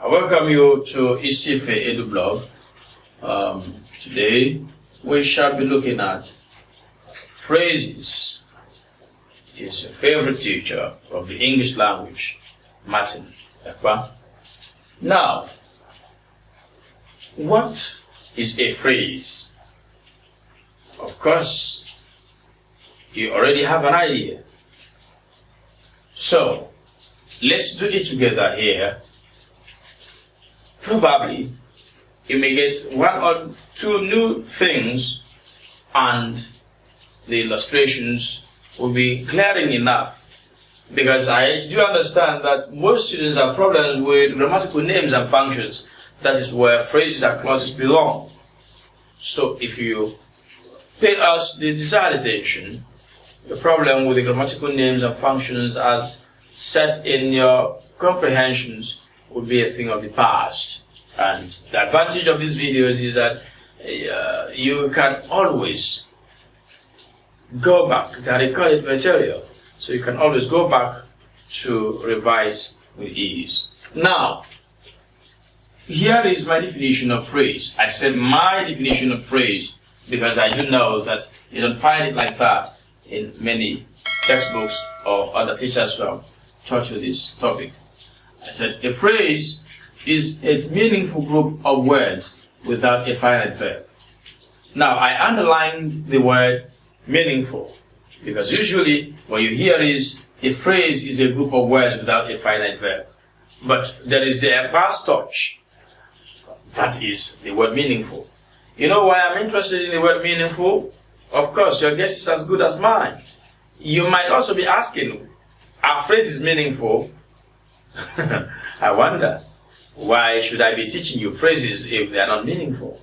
I welcome you to ISIFE EDUBLOG. Today we shall be looking at phrases. It is your favorite teacher of the English language, Martin Ekpa. Now, what is a phrase? Of course, you already have an idea. So, let's do it together here. Probably, you may get one or two new things and the illustrations will be glaring enough. Because I do understand that most students have problems with grammatical names and functions. That is where phrases and clauses belong. So if you pay us the desired attention, the problem with the grammatical names and functions as set in your comprehensions would be a thing of the past. And the advantage of these videos is that you can always go back, the recorded material, so you can always go back to revise with ease. Now, here is my definition of phrase. I said my definition of phrase because I do know that you don't find it like that in many textbooks or other teachers who have taught you this topic. I said a phrase is a meaningful group of words without a finite verb. Now, I underlined the word meaningful because usually when you hear is a phrase is a group of words without a finite verb. But there is the past touch. That is the word meaningful. You know why I'm interested in the word meaningful? Of course, your guess is as good as mine. You might also be asking, our phrase is meaningful. I wonder, why should I be teaching you phrases if they are not meaningful?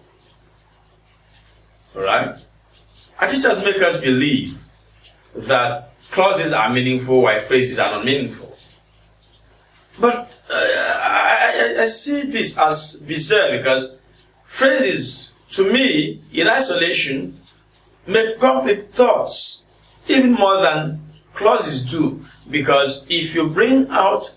Alright? Our teachers make us believe that clauses are meaningful while phrases are not meaningful. But I see this as bizarre because phrases, to me, in isolation, make complete thoughts, even more than clauses do. Because if you bring out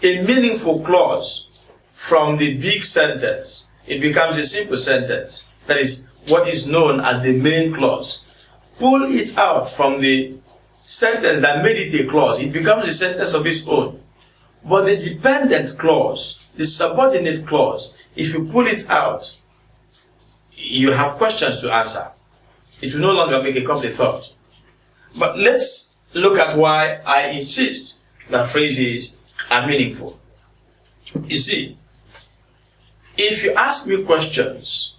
a meaningful clause from the big sentence, it becomes a simple sentence. That is what is known as the main clause. Pull it out from the sentence that made it a clause, it becomes a sentence of its own. But the dependent clause, the subordinate clause, if you pull it out, you have questions to answer. It will no longer make a complete thought. But let's look at why I insist that phrases are meaningful. You see, if you ask me questions,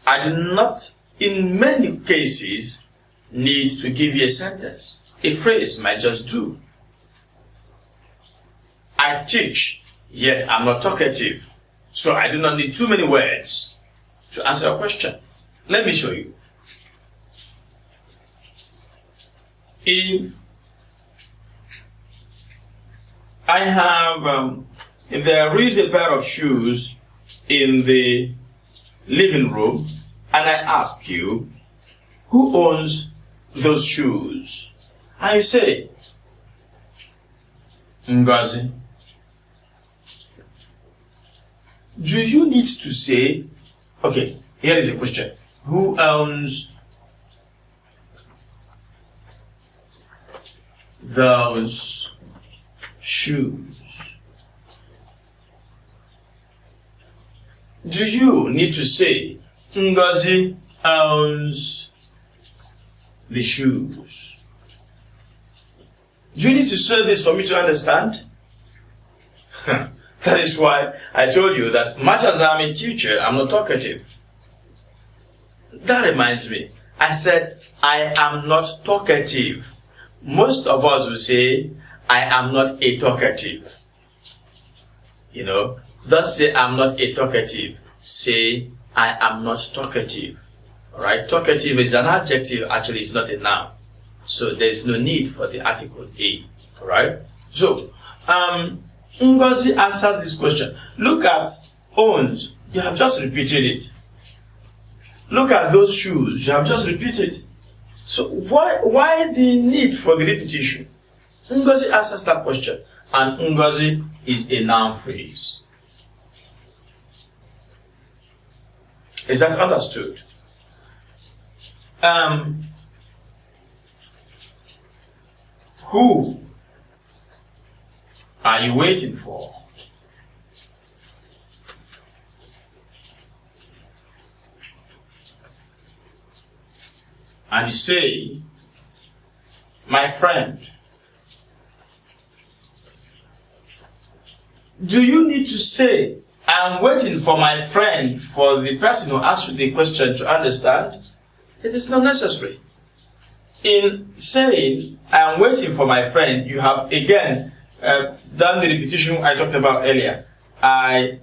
I do not, in many cases, need to give you a sentence. A phrase might just do. I teach, yet I'm not talkative, so I do not need too many words to answer a question. Let me show you. If I have, if there is a pair of shoes in the living room, and I ask you, who owns those shoes? And you say, Ngozi. Do you need to say, okay, here is a question. Who owns those shoes? Do you need to say, Ngozi owns the shoes? Do you need to say this for me to understand? That is why I told you that much as I'm a teacher, I'm not talkative. That reminds me, I said I am not talkative. Most of us will say, I am not a talkative. You know, don't say I'm not a talkative. Say, I am not talkative. Alright, talkative is an adjective, actually it's not a noun. So there's no need for the article a. Alright? So, Ngozi answers this question. Look at owns. You have just repeated it. Look at those shoes. You have just repeated. So why the need for the repetition? Ngozi answers that question. And Ngozi is a noun phrase. Is that understood? Who are you waiting for? And you say, my friend. Do you need to say, I'm waiting for my friend for the person who asked you the question to understand? It is not necessary. In saying, I am waiting for my friend, you have again done the repetition I talked about earlier. I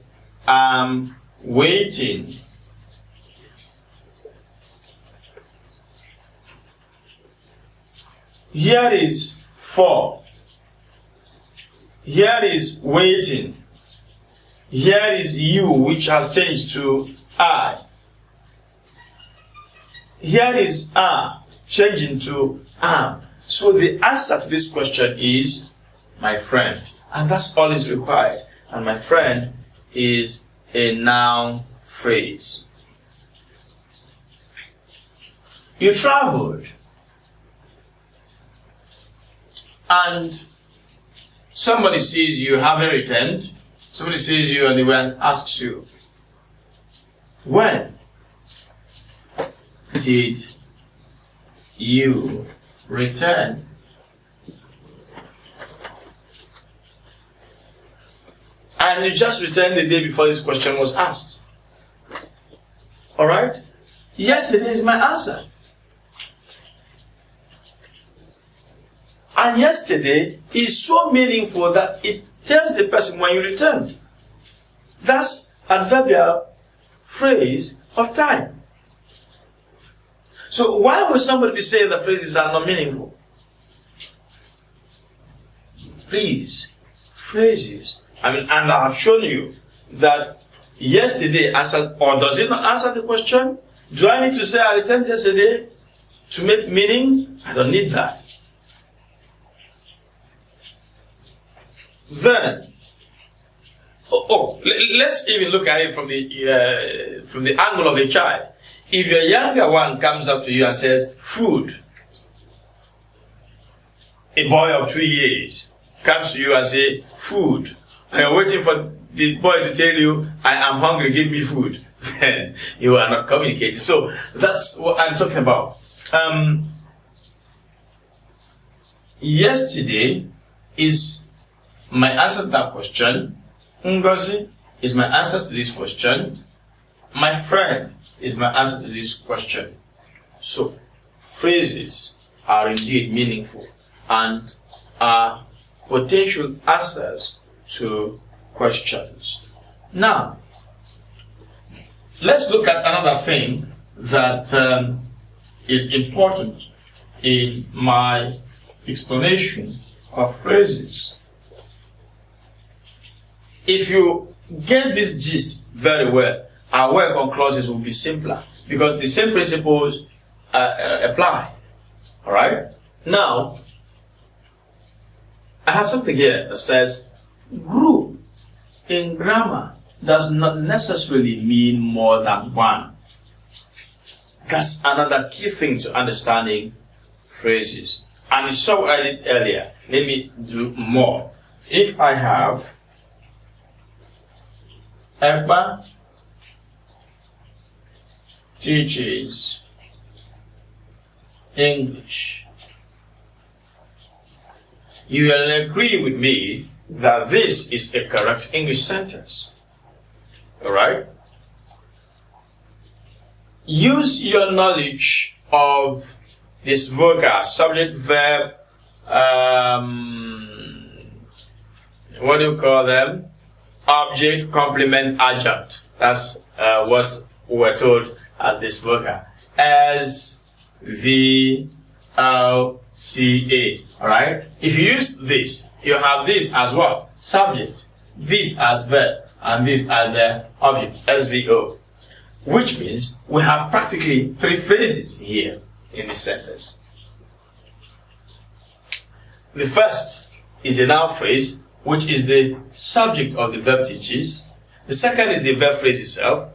am waiting here is for. Here is waiting. Here is you, which has changed to I. Here is are, changing to am. So the answer to this question is my friend. And that's all is required. And my friend is a noun phrase. You traveled. And somebody sees you haven't returned. Somebody sees you and they asks you, when did you return? And you just returned the day before this question was asked. Alright? Yesterday is my answer. And yesterday is so meaningful that it tells the person when you returned. That's adverbial phrase of time. So why would somebody be saying the phrases are not meaningful? Please, phrases. And I have shown you that yesterday answered, or does it not answer the question? Do I need to say I returned yesterday to make meaning? I don't need that. Then, let's even look at it from the angle of a child. If your younger one comes up to you and says, food, a boy of 2 years comes to you and says, food, and you're waiting for the boy to tell you, I am hungry, give me food, then you are not communicating. So that's what I'm talking about. Yesterday is my answer to that question. Ngozi is my answer to this question. My friend is my answer to this question. So, phrases are indeed meaningful and are potential answers to questions. Now, let's look at another thing that is important in my explanation of phrases. If you get this gist very well, our work on clauses will be simpler because the same principles apply. Alright? Now, I have something here that says group in grammar does not necessarily mean more than one. That's another key thing to understanding phrases. And you saw what I did earlier. Let me do more. If I have Ekpa teaches English, you will agree with me that this is a correct English sentence. Alright? Use your knowledge of this vocab, subject, verb, what do you call them? Object, complement, adjunct. That's what we're told as this vocab. S-V-O-C-A. Alright? If you use this, you have this as what? Subject. This as verb. And this as object. S-V-O. Which means we have practically 3 phrases here in this sentence. The first is a noun phrase, which is the subject of the verb teaches. The second is the verb phrase itself,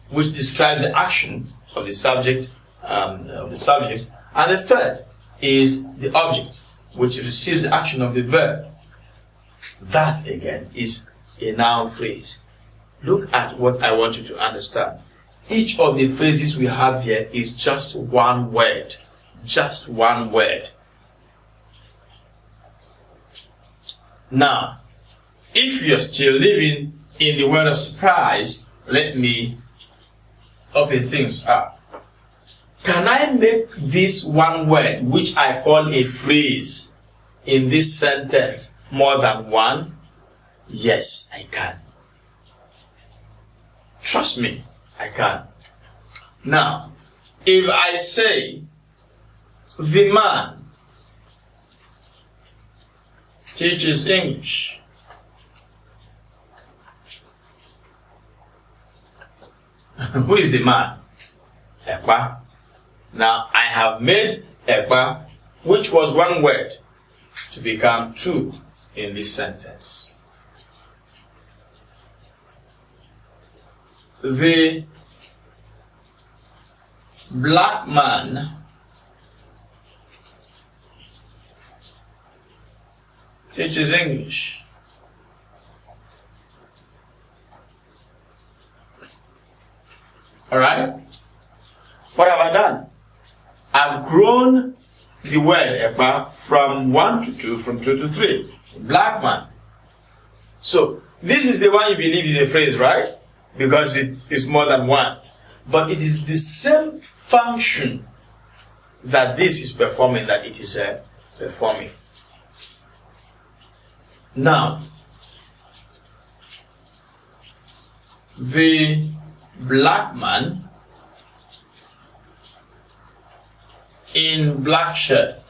which describes the action of the subject, and the third is the object, which receives the action of the verb. That again is a noun phrase. Look at what I want you to understand. Each of the phrases we have here is just one word. Just one word. Now, if you're still living in the world of surprise, let me open things up. Can I make this one word, which I call a phrase, in this sentence more than one? Yes, I can. Trust me, I can. Now, if I say, the man teaches English, who is the man? Ekpa. Now, I have made Ekpa, which was one word, to become two in this sentence. The black man teaches English. Alright? What have I done? I've grown the word Ekpa from 1 to 2, from 2 to 3. Black man. So, this is the one you believe is a phrase, right? Because it's more than one. But it is the same function that this is performing that it is performing. Now, the black man in black shirt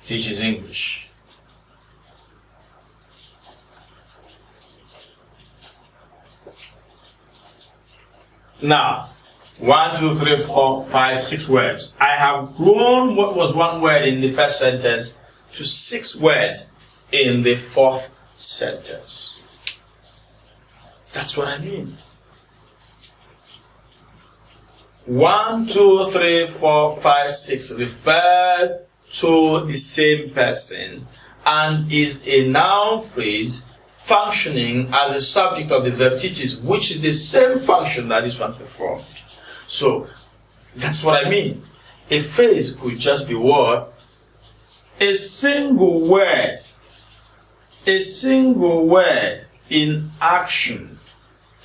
teaches English. Now, 1, 2, 3, 4, 5, 6 words. I have grown what was one word in the first sentence to 6 words in the fourth sentence. That's what I mean. 1, 2, 3, 4, 5, 6 refer to the same person and is a noun phrase functioning as a subject of the verb teaches, which is the same function that this one performed. So, that's what I mean. A phrase could just be what? A single word in action.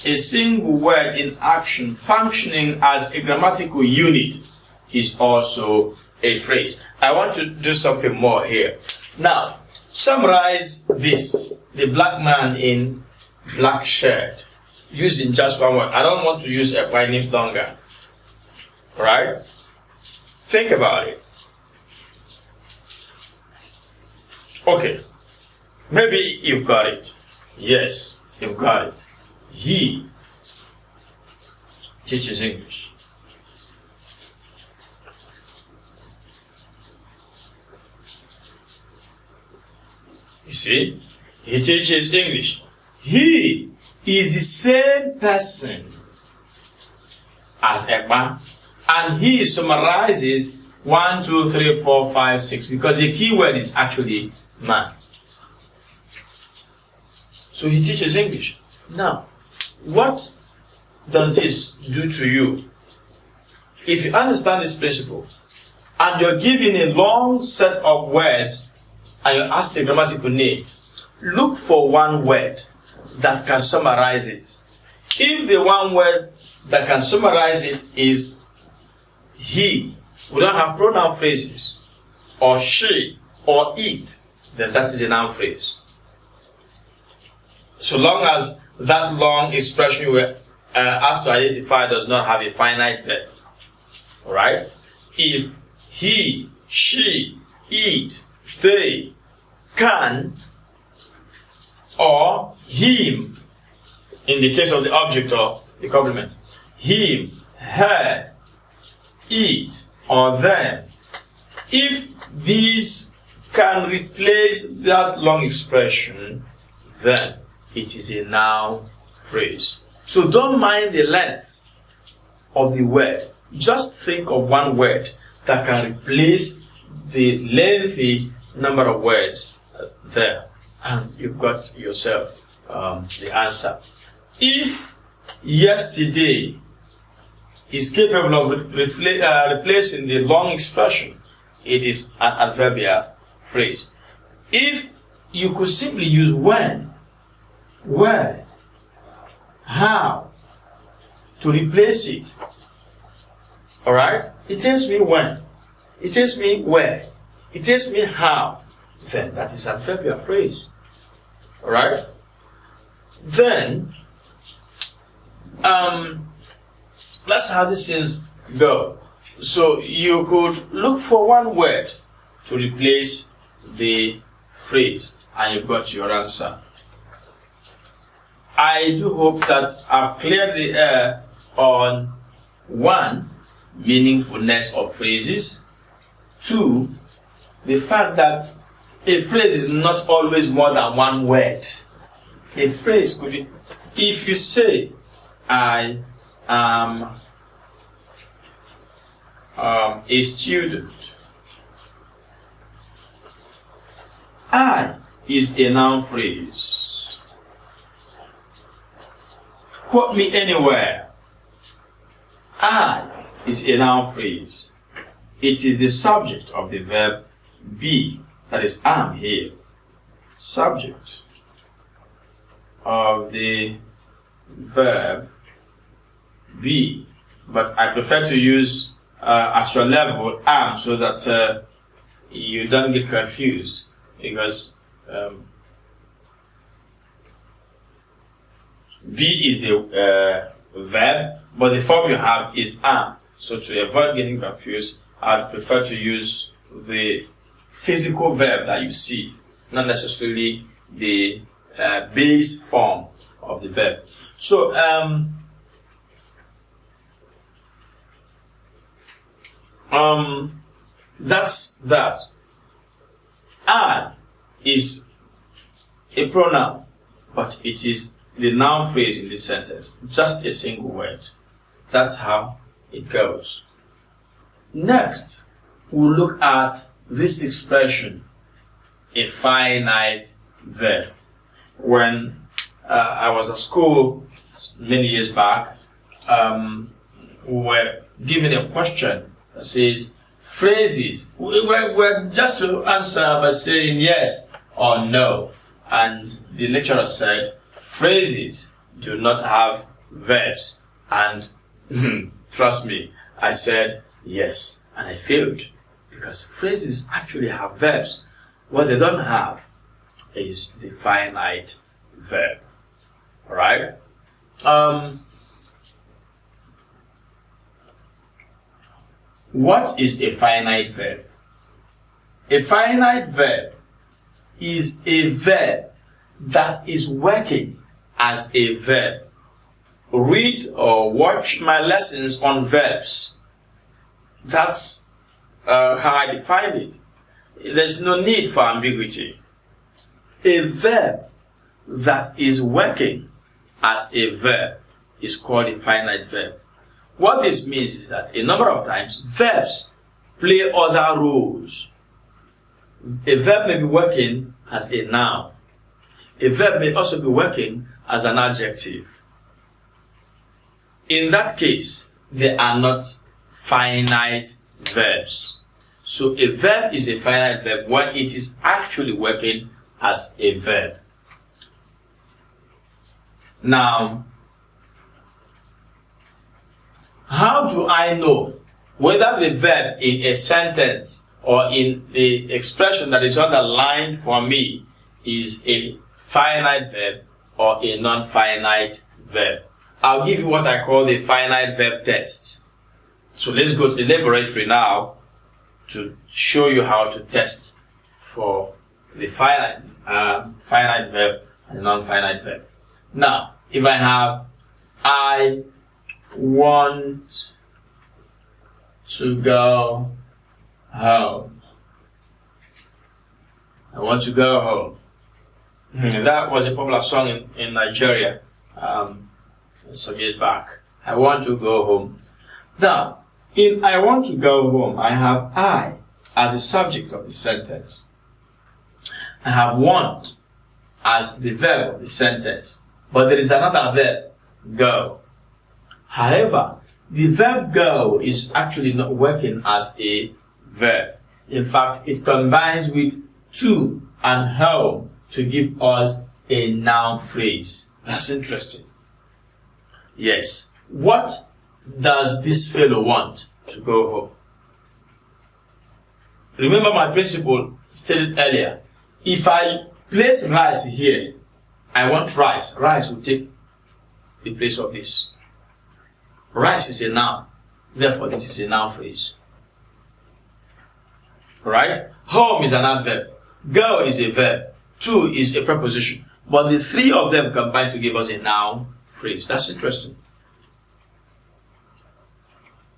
A single word in action functioning as a grammatical unit is also a phrase. I want to do something more here. Now, summarize this. The black man in black shirt. Using just one word. I don't want to use a any longer. Alright? Think about it. Okay. Maybe you've got it. Yes, you've got it. He teaches English. You see? He teaches English. He is the same person as Ekpa, and he summarizes 1, 2, 3, 4, 5, 6 because the key word is actually man. So he teaches English. Now, what does this do to you? If you understand this principle, and you're given a long set of words, and you ask the grammatical name, look for one word that can summarize it. If the one word that can summarize it is he, we don't have pronoun phrases, or she, or it, then that is a noun phrase. So long as that long expression you were asked to identify does not have a finite verb. Alright? If he, she, it, they, can, or him, in the case of the object or the complement, him, her, it, or them, if these can replace that long expression, then it is a noun phrase. So don't mind the length of the word. Just think of one word that can replace the lengthy number of words there, and you've got yourself the answer. If yesterday is capable of replacing the long expression, it is an adverbial phrase. If you could simply use when, where, how to replace it, alright? It tells me when, it tells me where, it tells me how, then that is an adverbial phrase. Alright? Then, let's see how these things go. So you could look for one word to replace the phrase, and you've got your answer. I do hope that I've cleared the air on 1, meaningfulness of phrases. 2, the fact that a phrase is not always more than one word. A phrase could be, if you say, I am a student. I is a noun phrase. Quote me anywhere. I is a noun phrase. It is the subject of the verb be, that is am here. Subject of the verb be, but I prefer to use at your level am, so that you don't get confused, because be is the verb, but the form you have is am. So to avoid getting confused, I'd prefer to use the physical verb that you see, not necessarily the base form of the verb. So that's that. I is a pronoun, but it is the noun phrase in this sentence, just a single word. That's how it goes. Next, we'll look at this expression, a finite verb. When I was at school many years back, we were given a question that says, phrases, we're just to answer by saying yes or no. And the lecturer said, phrases do not have verbs. And trust me, I said yes, and I failed, because phrases actually have verbs. What they don't have is the finite verb. Alright? What is a finite verb? A finite verb is a verb that is working as a verb. Read or watch my lessons on verbs. That's how I define it. There's no need for ambiguity. A verb that is working as a verb is called a finite verb. What this means is that a number of times verbs play other roles. A verb may be working as a noun. A verb may also be working as an adjective. In that case, they are not finite verbs. So a verb is a finite verb when it is actually working as a verb. Now, how do I know whether the verb in a sentence or in the expression that is underlined for me is a finite verb or a non-finite verb? I'll give you what I call the finite verb test. So let's go to the laboratory now to show you how to test for the finite verb and non-finite verb. Now, if I have I want to go home. I want to go home. That was a popular song in Nigeria some years back. I want to go home. Now, in I want to go home, I have I as the subject of the sentence. I have want as the verb of the sentence. But there is another verb, go. However, the verb go is actually not working as a verb. In fact, it combines with to and home to give us a noun phrase. That's interesting. Yes. What does this fellow want? To go home. Remember my principle stated earlier. If I place rice here, I want rice. Rice will take the place of this. Rice is a noun. Therefore, this is a noun phrase. Right? Home is an adverb. Go is a verb. To is a preposition. But the three of them combine to give us a noun phrase. That's interesting.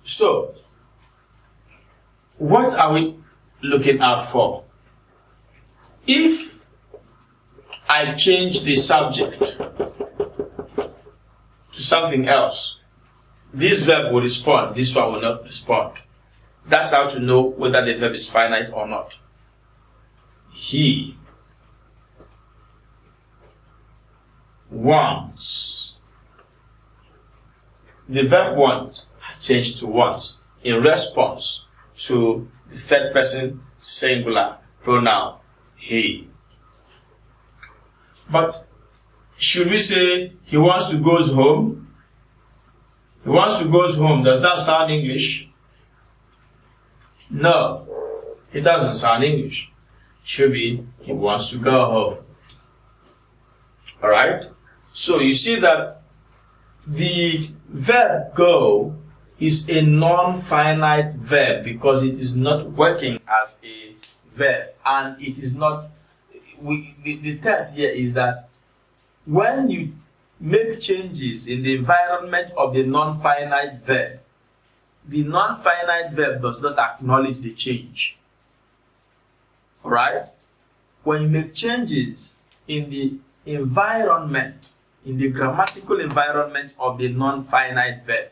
So, what are we looking out for? If I change the subject to something else, this verb will respond, this one will not respond. That's how to know whether the verb is finite or not. He wants. The verb want has changed to want in response to the third person singular pronoun, he. But should we say he wants to go home? He wants to go home. Does that sound English? No, it doesn't sound English. It should be he wants to go home. Alright? So you see that the verb go is a non-finite verb because it is not working as a verb, and it is not. The test here is that when you make changes in the environment of the non-finite verb, the non-finite verb does not acknowledge the change. Alright? When you make changes in the environment, in the grammatical environment of the non-finite verb,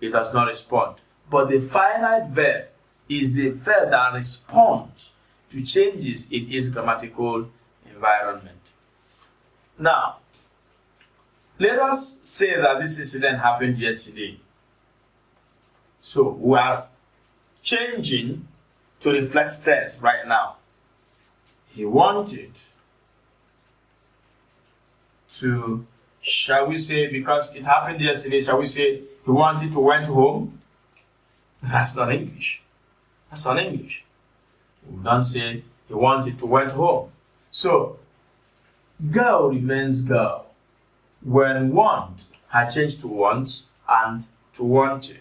it does not respond. But the finite verb is the verb that responds to changes in its grammatical environment. Now, let us say that this incident happened yesterday. So we are changing to reflect tense right now. He wanted to, shall we say, because it happened yesterday, shall we say he wanted to went home? That's not English. That's not English. We don't say he wanted to went home. So, go remains go. When want had changed to want and to wanted,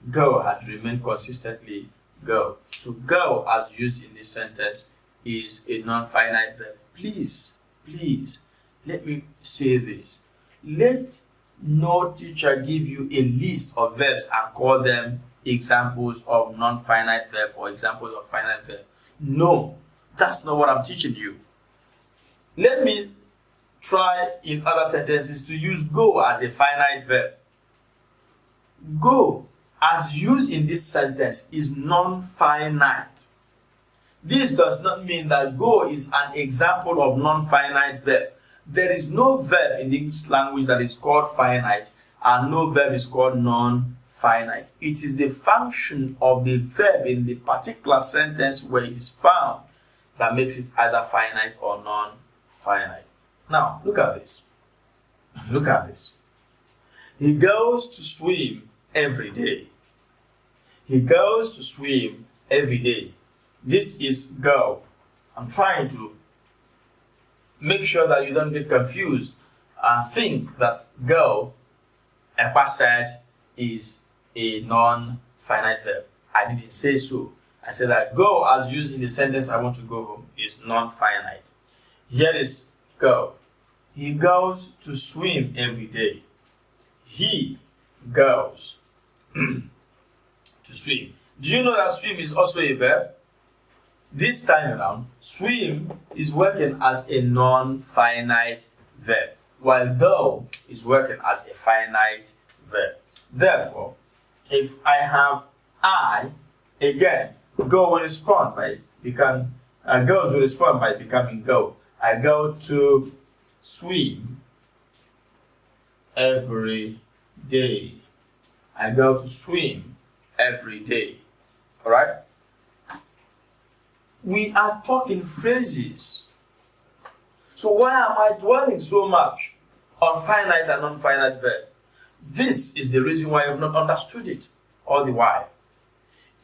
go had remained consistently go. So, go as used in this sentence is a non-finite verb. Please, let me say this. Let no teacher give you a list of verbs and call them examples of non-finite verb or examples of finite verb. No, that's not what I'm teaching you. Let me try in other sentences to use go as a finite verb. Go, as used in this sentence, is non-finite. This does not mean that go is an example of non-finite verb. There is no verb in the English language that is called finite, and no verb is called non-finite. It is the function of the verb in the particular sentence where it is found that makes it either finite or non-finite. Now, look at this. Look at this. He goes to swim every day. He goes to swim every day. This is go. I'm trying to make sure that you don't get confused and think that go, Ekpa said, is a non-finite verb. I didn't say so. I said that go, as used in the sentence I want to go home, is non-finite. Here is go. He goes to swim every day. He goes to swim. Do you know that swim is also a verb? this time around, swim is working as a non-finite verb, while go is working as a finite verb. Therefore, if I have I, again, go will respond by becoming goes will respond by becoming go. I go to swim every day. I go to swim every day. Alright? We are talking phrases. So why am I dwelling so much on finite and non-finite verb? This is the reason why I have not understood it all the while.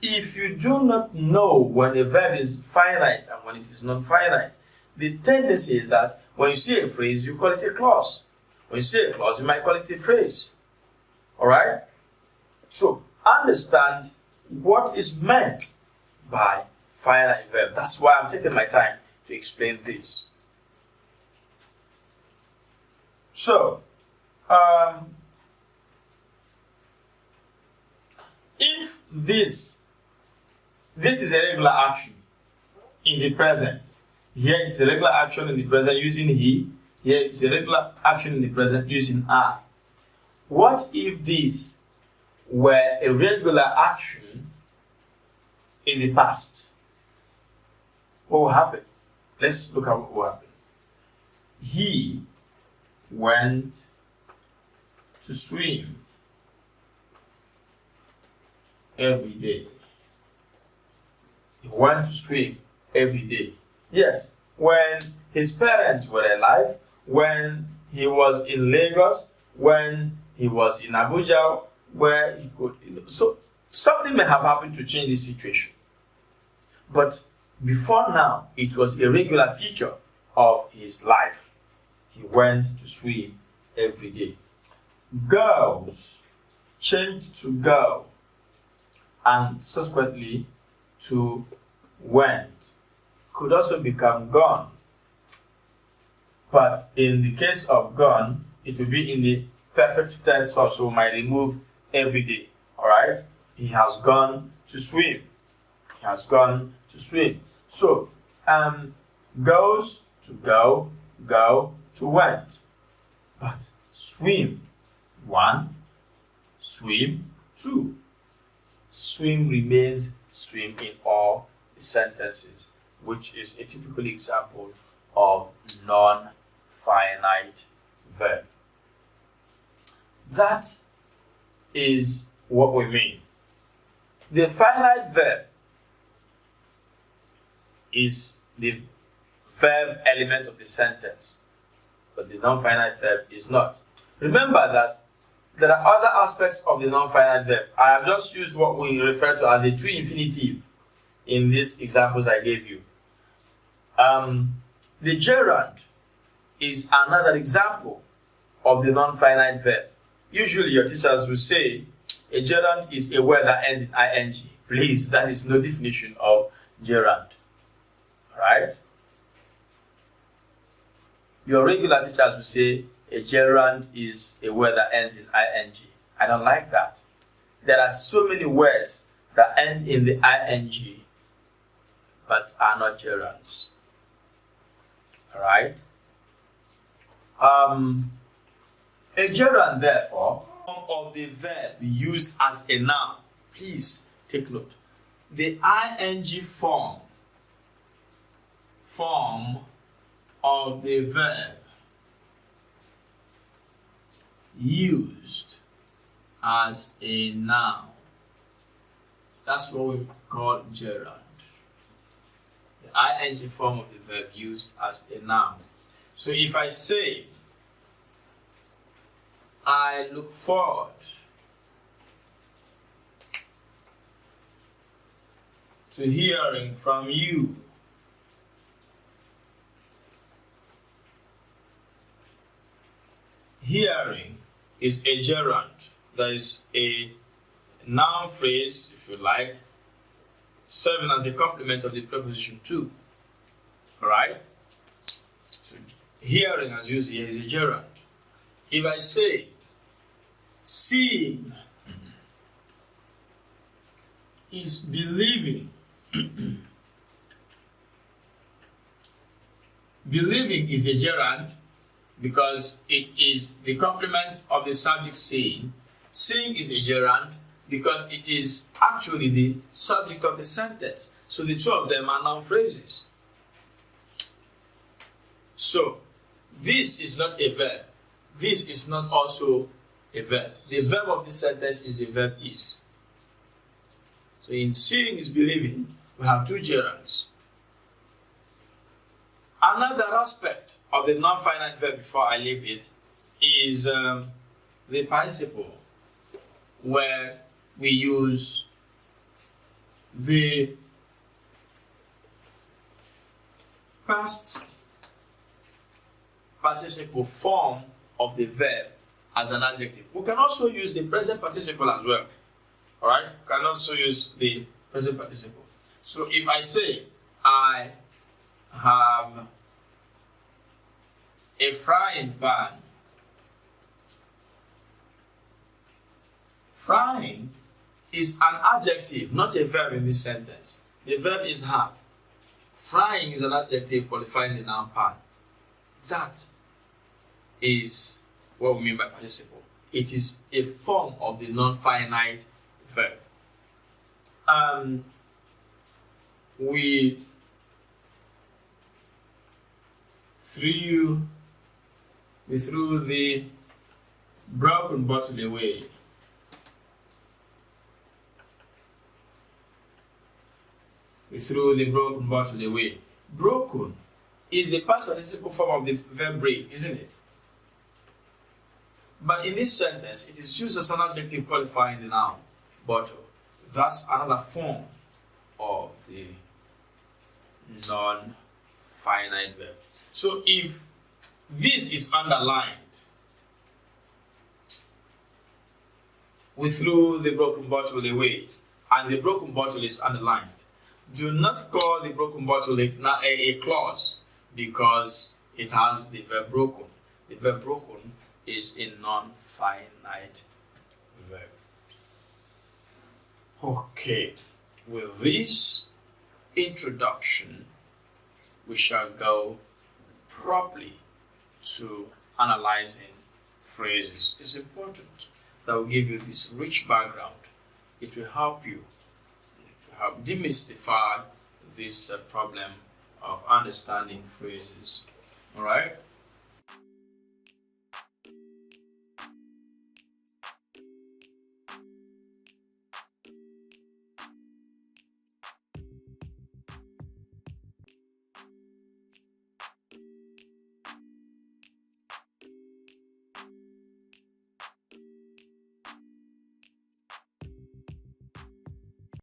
If you do not know when a verb is finite and when it is non-finite, the tendency is that when you see a phrase, you call it a clause. When you see a clause, you might call it a phrase. Alright? So, understand what is meant by finite verb. That's why I'm taking my time to explain this. So, if this is a regular action in the present, here it's a regular action in the present using he, here it's a regular action in the present using I. What if this were a regular action in the past? What will happen? Let's look at what will happen. He went to swim every day. He went to swim every day. Yes, when his parents were alive, when he was in Lagos, when he was in Abuja, where he could. So something may have happened to change the situation. But before now, it was a regular feature of his life. He went to swim every day. Goes changed to go, and subsequently to went. Could also become gone. But in the case of gone, it will be in the perfect tense form, so we might remove every day. Alright? He has gone to swim. He has gone to swim. So, goes to go, go to went. But swim, 1, swim, 2. Swim remains swim in all the sentences, which is a typical example of non-finite verb. That is what we mean. The finite verb is the verb element of the sentence, but the non-finite verb is not. Remember that there are other aspects of the non-finite verb. I have just used what we refer to as the true infinitive in these examples I gave you. The gerund is another example of the non-finite verb. Usually your teachers will say a gerund is a word that ends in ing. Please, that is no definition of gerund. Right? Your regular teachers will say a gerund is a word that ends in ing. I don't like that. There are so many words that end in the ing but are not gerunds. Alright? A gerund, therefore, of the verb used as a noun. Please take note. The ing form of the verb used as a noun. That's what we call gerund. The ing form of the verb used as a noun. So if I say, I look forward to hearing from you. Hearing is a gerund. That is a noun phrase, if you like, serving as the complement of the preposition to. Alright? So hearing, as used here, is a gerund. If I say seeing is believing, Believing is a gerund because it is the complement of the subject seeing. Seeing is a gerund because it is actually the subject of the sentence. So the two of them are noun phrases. So this is not a verb. This is not also a verb. The verb of this sentence is the verb is. So in seeing is believing, we have two gerunds. Another aspect of the non-finite verb before I leave it is the participle, where we use the past participle form of the verb as an adjective. We can also use the present participle as well. Alright? We can also use the present participle. So if I say, I have a frying pan. Frying is an adjective, not a verb in this sentence. The verb is have. Frying is an adjective qualifying the noun pan. That is what we mean by participle. It is a form of the non-finite verb. We threw the broken bottle away. We threw the broken bottle away. Broken is the past participle form of the verb break, isn't it? But in this sentence, it is used as an adjective qualifying the noun bottle. That's another form of the non-finite verb. So if this is underlined, we threw the broken bottle away, and the broken bottle is underlined, do not call the broken bottle a clause because it has the verb broken. The verb broken is a non-finite verb. Okay, with this introduction, we shall go properly to analyzing phrases. It's important that we give you this rich background. It will help you to help demystify this problem of understanding phrases. All right?